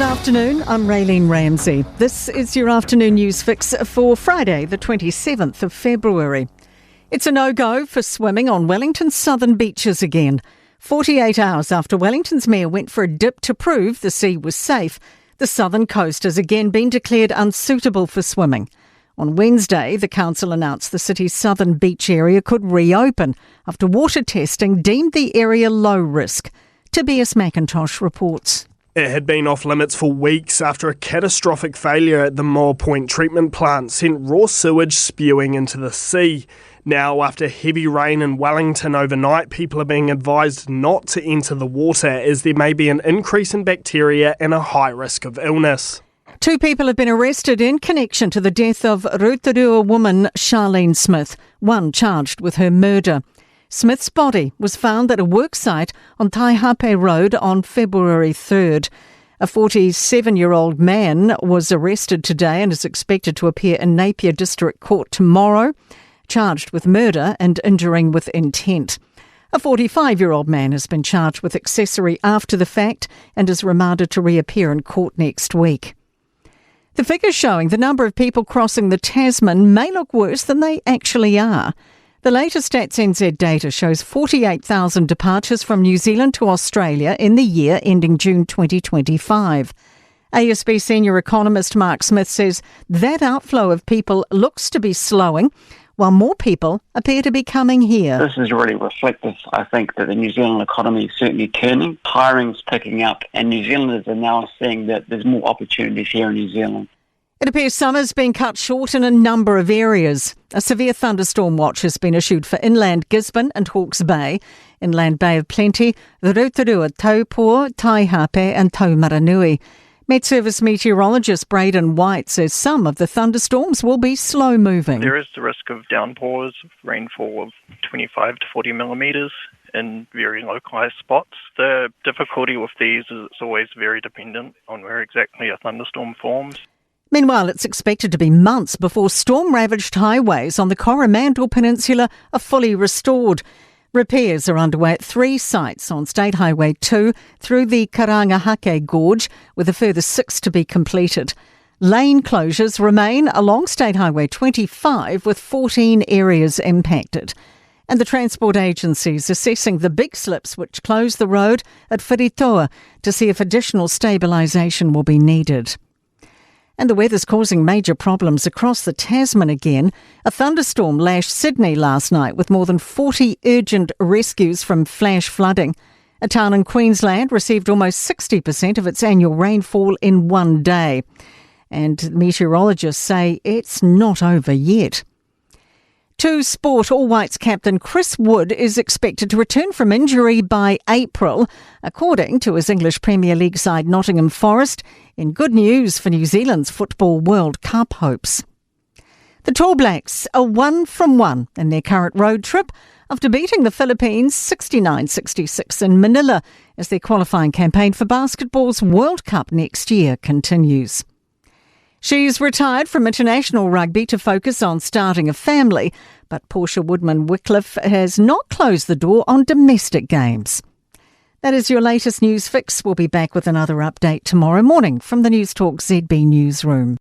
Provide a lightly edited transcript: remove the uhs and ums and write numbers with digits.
Good afternoon, I'm Raylene Ramsey. This is your afternoon news fix for Friday, the 27th of February. It's a no-go for swimming on Wellington's southern beaches again. 48 hours after Wellington's mayor went for a dip to prove the sea was safe, the southern coast has again been declared unsuitable for swimming. On Wednesday, the council announced the city's southern beach area could reopen after water testing deemed the area low risk. Tobias McIntosh reports. It had been off limits for weeks after a catastrophic failure at the Moore Point treatment plant sent raw sewage spewing into the sea. Now, after heavy rain in Wellington overnight, people are being advised not to enter the water as there may be an increase in bacteria and a high risk of illness. 2 people have been arrested in connection to the death of Rotorua woman Charlene Smith, one charged with her murder. Smith's body was found at a worksite on Taihape Road on February 3rd. A 47-year-old man was arrested today and is expected to appear in Napier District Court tomorrow, charged with murder and injuring with intent. A 45-year-old man has been charged with accessory after the fact and is remanded to reappear in court next week. The figures showing the number of people crossing the Tasman may look worse than they actually are. The latest Stats NZ data shows 48,000 departures from New Zealand to Australia in the year ending June 2025. ASB senior economist Mark Smith says that outflow of people looks to be slowing, while more people appear to be coming here. This is really reflective, I think, that the New Zealand economy is certainly turning. Hiring's picking up, and New Zealanders are now seeing that there's more opportunities here in New Zealand. It appears summer's been cut short in a number of areas. A severe thunderstorm watch has been issued for inland Gisborne and Hawke's Bay, inland Bay of Plenty, the Rotorua, Taupō, Taihape and Taumaranui. Met Service meteorologist Braden White says some of the thunderstorms will be slow-moving. There is the risk of downpours, rainfall of 25 to 40 millimetres in very localised spots. The difficulty with these is it's always very dependent on where exactly a thunderstorm forms. Meanwhile, it's expected to be months before storm-ravaged highways on the Coromandel Peninsula are fully restored. Repairs are underway at 3 sites on State Highway 2 through the Karangahake Gorge, with a further 6 to be completed. Lane closures remain along State Highway 25, with 14 areas impacted. And the transport agencies assessing the big slips which close the road at Whiritoa to see if additional stabilisation will be needed. And the weather's causing major problems across the Tasman again. A thunderstorm lashed Sydney last night with more than 40 urgent rescues from flash flooding. A town in Queensland received almost 60% of its annual rainfall in one day. And meteorologists say it's not over yet. To sport, All Whites captain Chris Wood is expected to return from injury by April, according to his English Premier League side Nottingham Forest, in good news for New Zealand's Football World Cup hopes. The Tall Blacks are 1 from 1 in their current road trip after beating the Philippines 69-66 in Manila as their qualifying campaign for basketball's World Cup next year continues. She's retired from international rugby to focus on starting a family, but Portia Woodman-Wycliffe has not closed the door on domestic games. That is your latest news fix. We'll be back with another update tomorrow morning from the Newstalk ZB newsroom.